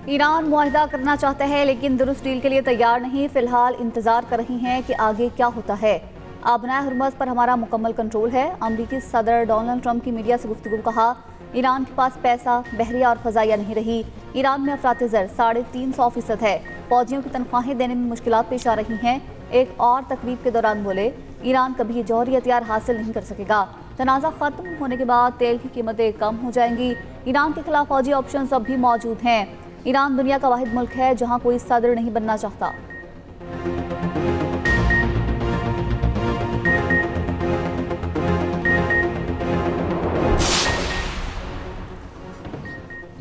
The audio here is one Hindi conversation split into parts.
ईरान मुआहदा करना चाहता है लेकिन दुरुस्त डील के लिए तैयार नहीं। फिलहाल इंतजार कर रही हैं कि आगे क्या होता है। आबनाए हुर्मुज़ पर हमारा मुकम्मल कंट्रोल है। अमरीकी सदर डोनाल्ड ट्रंप की मीडिया से गुफ्तगू कहा, ईरान के पास पैसा, बहरिया और फजाइया नहीं रही। ईरान में अफरात-ए-ज़र 350% है। फौजियों की तनख्वाहें देने में मुश्किलात पेश आ रही हैं। एक और तकरीब के दौरान बोले, ईरान कभी जौहरी हथियार हासिल नहीं कर सकेगा। तनाज़ा खत्म होने के बाद तेल की कीमतें कम हो जाएंगी। ईरान के खिलाफ फौजी ऑप्शन अब भी मौजूद हैं। ईरान दुनिया का वाहिद मुल्क है जहां कोई सदर नहीं बनना चाहता।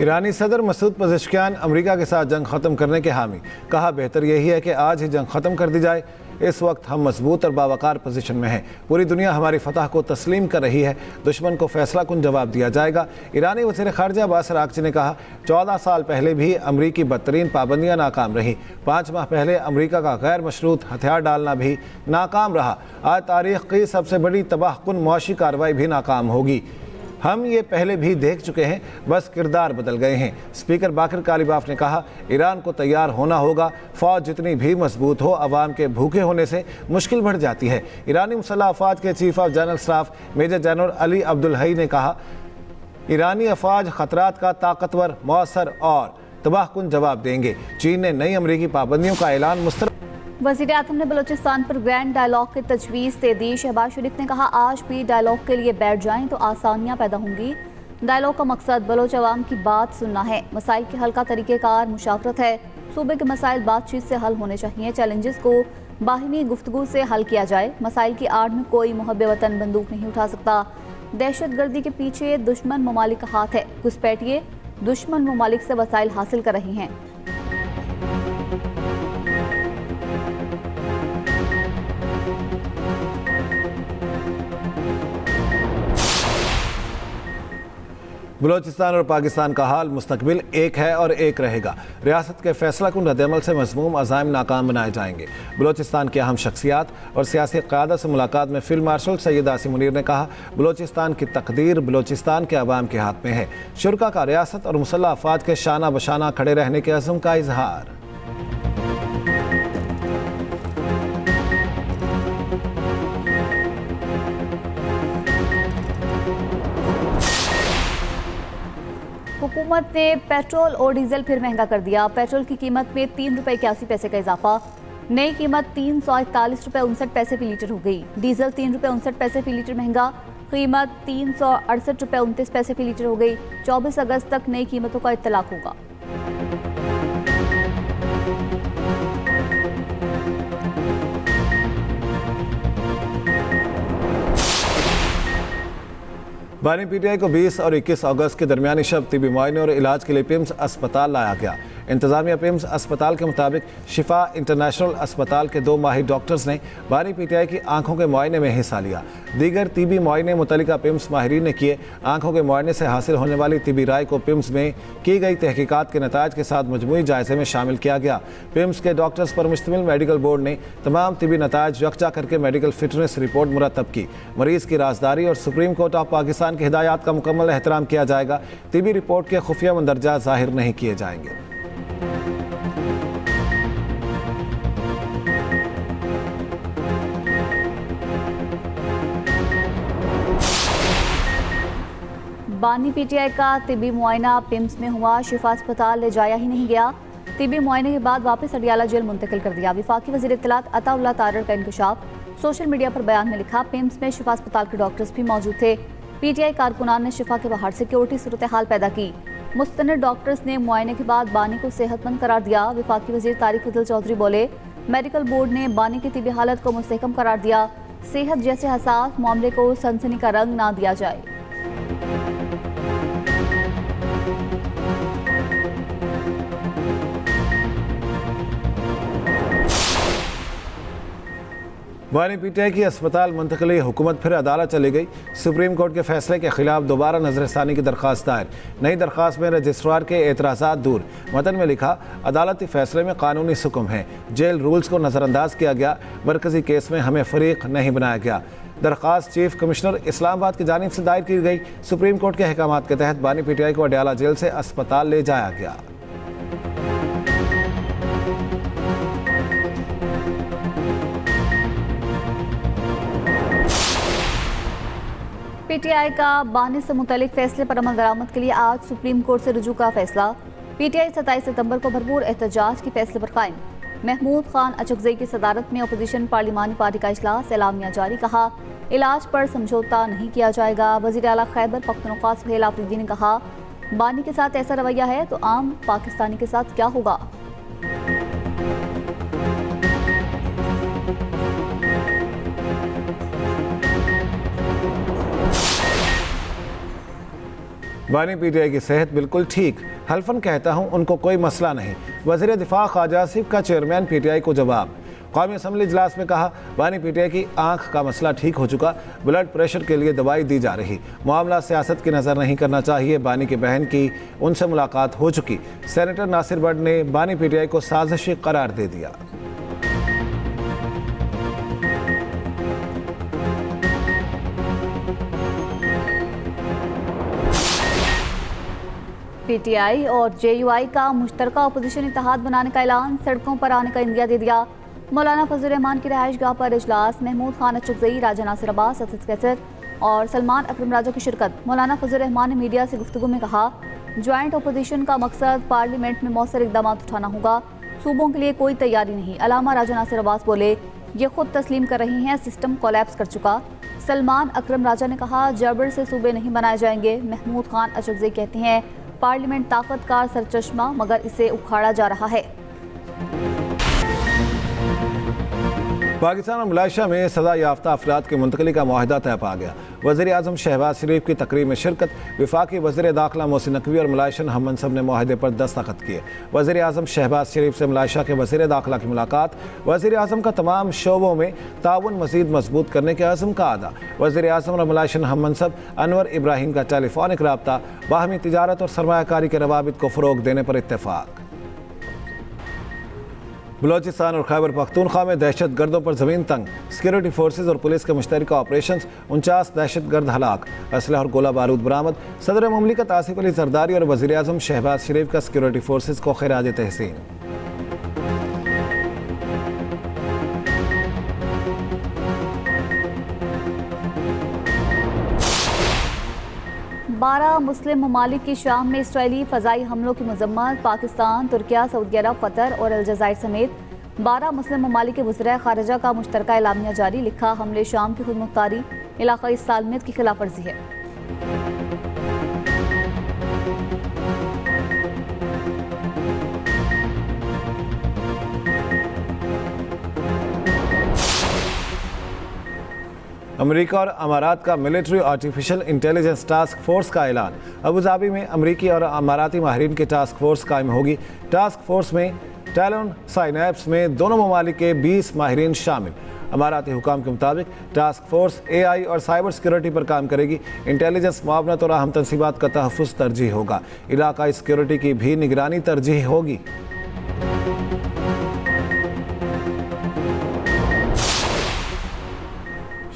ईरानी सदर मसूद पज़ेश्कियान अमेरिका के साथ जंग ख़त्म करने के हामी। कहा, बेहतर यही है कि आज ही जंग ख़त्म कर दी जाए। इस वक्त हम मजबूत और बावकार पोजीशन में हैं। पूरी दुनिया हमारी फतह को तस्लीम कर रही है। दुश्मन को फैसला कुन जवाब दिया जाएगा। ईरानी वज़ीर ख़ारिजा अब्बास अराग़ची ने कहा, 14 साल पहले भी अमरीकी बदतरीन पाबंदियाँ नाकाम रही। 5 माह पहले अमरीका का गैर मशरूत हथियार डालना भी नाकाम रहा। आज तारीख़ की सबसे बड़ी तबाहकुन मुआशी कार्रवाई भी नाकाम होगी। हम ये पहले भी देख चुके हैं, बस किरदार बदल गए हैं। स्पीकर बाकर कालिबाफ ने कहा, ईरान को तैयार होना होगा। फ़ौज जितनी भी मजबूत हो, अवाम के भूखे होने से मुश्किल बढ़ जाती है। ईरानी मुसल्लह अफ़वाज के chief of general staff major general Ali Abdul Hai ने कहा, ईरानी अफ़वाज ख़तरात का ताकतवर, मौसर और तबाहकुन जवाब देंगे। चीन ने नई अमरीकी पाबंदियों का ऐलान मुस्तरद। वज़ीर आज़म ने बलोचिस्तान पर ग्रैंड डायलॉग की तजवीज़ दे दी। शहबाज शरीफ ने कहा, आज भी डायलॉग के लिए बैठ जाएं तो आसानियां पैदा होंगी। डायलॉग का मकसद बलोच अवाम की बात सुनना है। मसाइल के हल का तरीक़ेकार मुशावरत है। सूबे के मसाइल बातचीत से हल होने चाहिए। चैलेंजेस को बाहिमी गुफ्तगू से हल किया जाए। मसाइल की आड़ में कोई मुहब्बे वतन बंदूक नहीं उठा सकता। दहशत गर्दी के पीछे दुश्मन ममालिक का हाथ है। घुसपैठिए दुश्मन ममालिक से वसाइल हासिल कर रही हैं। बलोचिस्तान और पाकिस्तान का हाल मुस्तकबिल एक है और एक रहेगा। रियासत के फैसला कुन रद्दअमल से मज़मूम अज़ाइम नाकाम बनाए जाएंगे। बलोचिस्तान के अहम शख्सियात और सियासी क़यादत से मुलाकात में फील्ड मार्शल सैयद आसिम मुनीर ने कहा, बलोचिस्तान की तकदीर बलोचिस्तान के अवाम के हाथ में है। शुरका का रियासत और मुसल्लह अफ़वाज के शाना बशाना खड़े रहने के अज़्म का इजहार। हुकूमत ने पेट्रोल और डीजल फिर महंगा कर दिया। पेट्रोल की कीमत में 3 रुपये 81 पैसे का इजाफा। नई कीमत 341 रुपये 59 पैसे फी लीटर हो गई। डीजल 3 रुपये 59 पैसे फी लीटर महंगा। कीमत 368 रुपये 29 पैसे फी लीटर हो गई। 24 अगस्त तक नई कीमतों का इत्तलाक होगा। बानी पीटीआई को 20 और 21 अगस्त के दरमियानी शब तिबी मुआयने और इलाज के लिए पिम्स अस्पताल लाया गया। इंतजामिया पिम्स अस्पताल के मुताबिक शिफा इंटरनेशनल अस्पताल के 2 माहिर डॉक्टर्स ने बानी पीटीआई की आंखों के मुआयने में हिस्सा लिया। दीगर तिबी मुआयने मुतल्लिका पिम्स माहिरीन ने किए। आंखों के मुआयने से हासिल होने वाली तिबी राय को पिम्स में की गई तहकीकात के नताज के साथ मजमूई जायजे में शामिल किया गया। पिम्स के डॉक्टर्स पर मुश्तमिल मेडिकल बोर्ड ने तमाम तिबी नताज यकजा करके मेडिकल फिटनेस रिपोर्ट मुरतब की। मरीज की राजदारी और सुप्रीम कोर्ट ऑफ पाकिस्तान की हिदायत का मुकम्मल एहतराम किया जाएगा। तिबी रिपोर्ट के खुफिया मंदरजा जाहिर नहीं किए जाएंगे। बानी पीटीआई का तिबी मुआयना पिम्स में हुआ। शिफा अस्पताल ले जाया ही नहीं गया। तिबी मुआयने के बाद वापस अडियाला जेल मुंतकिल कर दिया। वफाकी वज़ीर इत्तलात अताउल्लाह तारड़ का इंकशाफ। सोशल मीडिया पर बयान में लिखा, पिम्स में शिफा अस्पताल के डॉक्टर्स भी मौजूद थे। पीटीआई कारकुनान ने शिफा के बाहर सिक्योरिटी सूरत हाल पैदा की। मुस्तनद डॉक्टर्स ने मुआयने के बाद बानी को सेहतमंद करार दिया। वफाकी वज़ीर तारिक फजल चौधरी बोले, मेडिकल बोर्ड ने बानी की तिबी हालत को मुस्तहकम करार दिया। सेहत जैसे हसास मामले को सनसनी का रंग ना दिया जाए। बानी पीटीआई की अस्पताल मुंतकली हुकूमत फिर अदालत चली गई। सुप्रीम कोर्ट के फैसले के खिलाफ दोबारा नजरसानी की दरख्वास्त दायर। नई दरख्वास्त में रजिस्ट्रार के एतराज़ात दूर। मतन में लिखा, अदालती फैसले में कानूनी सुकुम है। जेल रूल्स को नज़रअंदाज किया गया। मरकजी केस में हमें फरीक नहीं बनाया गया। दरख्वास्त चीफ कमिश्नर इस्लामाबाद की जानिब से दायर की गई। सुप्रीम कोर्ट के अहकामात के तहत बानी पीटीआई को अडियाला जेल से अस्पताल ले जाया गया। पीटीआई का बानी से मुतल्लिक फैसले पर अमल दरामद के लिए आज सुप्रीम कोर्ट से रुजू का फैसला। पीटीआई 27 सितंबर को भरपूर एहतजाज के फैसले पर कायम। महमूद खान अचकजई की सदारत में अपोजिशन पार्लिमानी पार्टी का इजलास, एलामिया जारी, कहा इलाज पर समझौता नहीं किया जाएगा। वज़ीर आला खैबर पख्तूनख्वा सुहेल आफरीदी ने कहा बानी के साथ ऐसा रवैया है तो आम पाकिस्तानी के साथ क्या होगा। बानी पीटीआई की सेहत बिल्कुल ठीक, हल्फन कहता हूं उनको कोई मसला नहीं। वज़ीर दिफा ख्वाजा आसिफ का चेयरमैन पीटीआई को जवाब। कौमी असम्बली इजलास में कहा बानी पीटीआई की आंख का मसला ठीक हो चुका, ब्लड प्रेशर के लिए दवाई दी जा रही, मामला सियासत की नज़र नहीं करना चाहिए। बानी की बहन की उनसे मुलाकात हो चुकी। सेनेटर नासिर बट ने बानी पीटीआई को साजिशी करार दे दिया। पीटीआई और जेयूआई का मुश्तरका अपोजिशन इत्तेहाद बनाने का ऐलान, सड़कों पर आने का इंदिया दे दिया। मौलाना फजल रहमान की रिहाइश गाह पर इजलास, महमूद खान अचकजई, राजा नासिर अब्बास, असद कैसर और सलमान अकरम राजा की शिरकत। मौलाना फजल रहमान ने मीडिया से गुफ्तगू में कहा ज्वाइंट अपोजिशन का मकसद पार्लियामेंट में मौसर इकदाम उठाना होगा, सूबों के लिए कोई तैयारी नहीं। अलामा राजा नासिर अब्बास बोले ये खुद तस्लीम कर रही हैं सिस्टम कोलैप्स कर चुका। सलमान अकरम राजा ने कहा जबर से सूबे नहीं बनाए जाएंगे। महमूद खान अचकजई कहते हैं पार्लियामेंट ताकतकार सरचश्मा मगर इसे उखाड़ा जा रहा है। पाकिस्तान और मलाइशिया में सजा याफ्ता अफराद की मुंतकली का मुआहदा तय पा गया। वज़ीर आज़म शहबाज शरीफ की तकरीब में शिरकत, वफाकी वज़ीर दाखिला मोहसिन नकवी और मलाइशियन हम मनसब ने मुआहदे पर दस्तखत किए। वज़ीर आज़म शहबाज शरीफ से मलाइशिया के वज़ीर दाखिला की मुलाकात, वज़ीर आज़म का तमाम शोबों में ताउन मज़ीद मजबूत करने के अज़म का अदा। वज़ीर आज़म और मलाइशियन हम मनसब अनवर इब्राहिम का टेलीफोनिक रब्ता, बाहमी तिजारत और सरमायाकारी के रवाबित को फ़रोग़ देने पर इत्तेफाक। बलोचिस्तान और खैबर पख्तूनख्वा में दहशत गर्दों पर ज़मीन तंग, सिक्योरिटी फोर्सेज और पुलिस के मुश्तरका ऑपरेशन, 49 दहशत गर्द हलाक, असलहा और गोला बारूद बरामद। सदर मुमलिकत आसिफ अली जरदारी और वज़ीर आज़म शहबाज शरीफ का सिक्योरिटी फोर्सेज को खिराज तहसीन। 12 मुस्लिम ममालिक की शाम में इसराइली फ़ज़ाई हमलों की मजम्मत। पाकिस्तान, तुर्किया, सऊदी अरब, कतर और अलजायर समेत 12 मुस्लिम ममालिक के वज़ीर ख़ारिजा का मुश्तरका एलामिया जारी। लिखा हमले शाम की खुद मुख्तारी, इलाक़ाई सालमियत की खिलाफ वर्जी है। अमेरिका और अमारात का military artificial intelligence task force का ऐलान। अबू धाबी में अमरीकी और अमाराती माहिरीन की टास्क फोर्स कायम होगी। टास्क फोर्स में टैलोन साइनैप्स में दोनों ममालिक के 20 माहिरीन शामिल। अमाराती हुकाम के मुताबिक टास्क फोर्स AI और साइबर सिक्योरिटी पर काम करेगी। इंटेलिजेंस, मुआवनत और अहम तनसीबात का तहफ़्फ़ुज़ तरजीह होगा। इलाक़ाई सिक्योरिटी की भी निगरानी तरजीह होगी।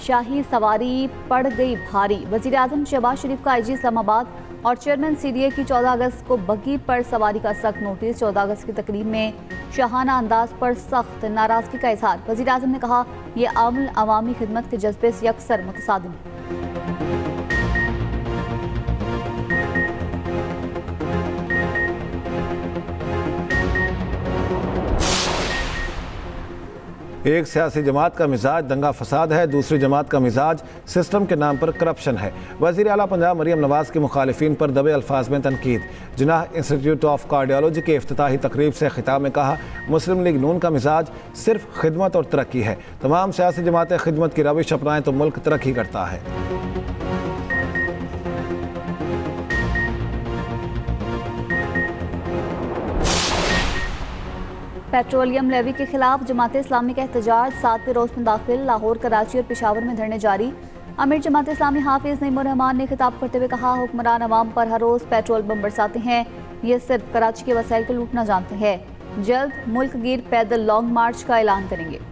शाही सवारी पड़ गई भारी। वज़ीर आज़म शहबाज शरीफ का IG इस्लामाबाद और चेयरमैन CDA की 14 अगस्त को बग्गी पर सवारी का सख्त नोटिस। 14 अगस्त की तकरीब में शाहाना अंदाज पर सख्त नाराज़गी का इजहार। वज़ीर आज़म ने कहा यह अमल अवामी खिदमत के जज्बे से अक्सर मुतसादिम है। एक सियासी जमात का मिजाज दंगा फसाद है, दूसरी जमात का मिजाज सिस्टम के नाम पर करप्शन है। वज़ीर आला पंजाब मरियम नवाज़ के मुखालिफिन पर दबे अल्फाज में तनकीद। जिनाह इंस्टीट्यूट ऑफ कार्डियोलॉजी के इफ्तिताही तकरीब से खिताब में कहा मुस्लिम लीग नून का मिजाज सिर्फ खिदमत और तरक्की है। तमाम सियासी जमातें खिदमत की रविश अपनाएं तो मुल्क तरक्की करता है। पेट्रोलियम लेवी के खिलाफ जमात इस्लामी का एहतजाज 7वें रोज में दाखिल। लाहौर, कराची और पेशावर में धरने जारी। अमीर जमात इस्लामी हाफिज नईमुर रहमान ने खिताब करते हुए कहा हुक्मरान अवाम पर हर रोज पेट्रोल बम बरसाते हैं, ये सिर्फ कराची के वसाइल को लूटना जानते हैं। जल्द मुल्क गिर पैदल लॉन्ग मार्च का ऐलान करेंगे।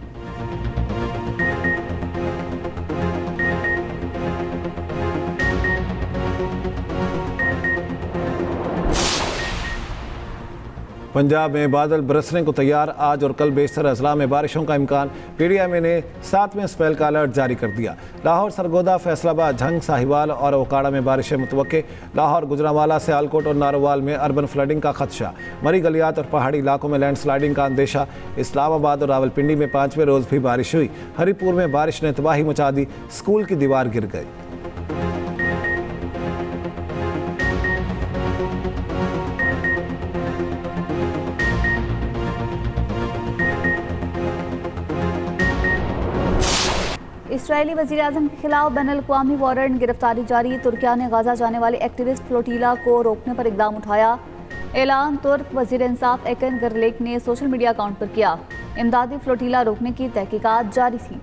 पंजाब में बादल बरसने को तैयार, आज और कल बेशतर अजला में बारिशों का इम्कान। PDMA ने 7वें स्पेल का अलर्ट जारी कर दिया। लाहौर, सरगोदा, फैसलाबाद, झंग, साहिवाल और ओकाड़ा में बारिशें मुतवक्के। लाहौर, गुजरांवाला, सियालकोट और नारोवाल में अर्बन फ्लडिंग का खदशा। मरी गलियात और पहाड़ी इलाकों में लैंडस्लाइडिंग का अंदेशा। इस्लामाबाद और रावलपिंडी में 5वें रोज भी बारिश हुई। हरिपुर में बारिश ने तबाही मचा दी, स्कूल की दीवार गिर गई। इसराइली वज़ीर-ए-आज़म के खिलाफ बैनुल-अक़वामी वारंट, गिरफ्तारी जारी। तुर्किया ने गाजा जाने वाले एक्टिविस्ट फ्लोटीला को रोकने पर इक़दाम उठाया। ऐलान तुर्क वज़ीर इंसाफ एकन गरलेक ने सोशल मीडिया अकाउंट पर किया। इमदादी फ्लोटीला रोकने की तहकीकात जारी थी।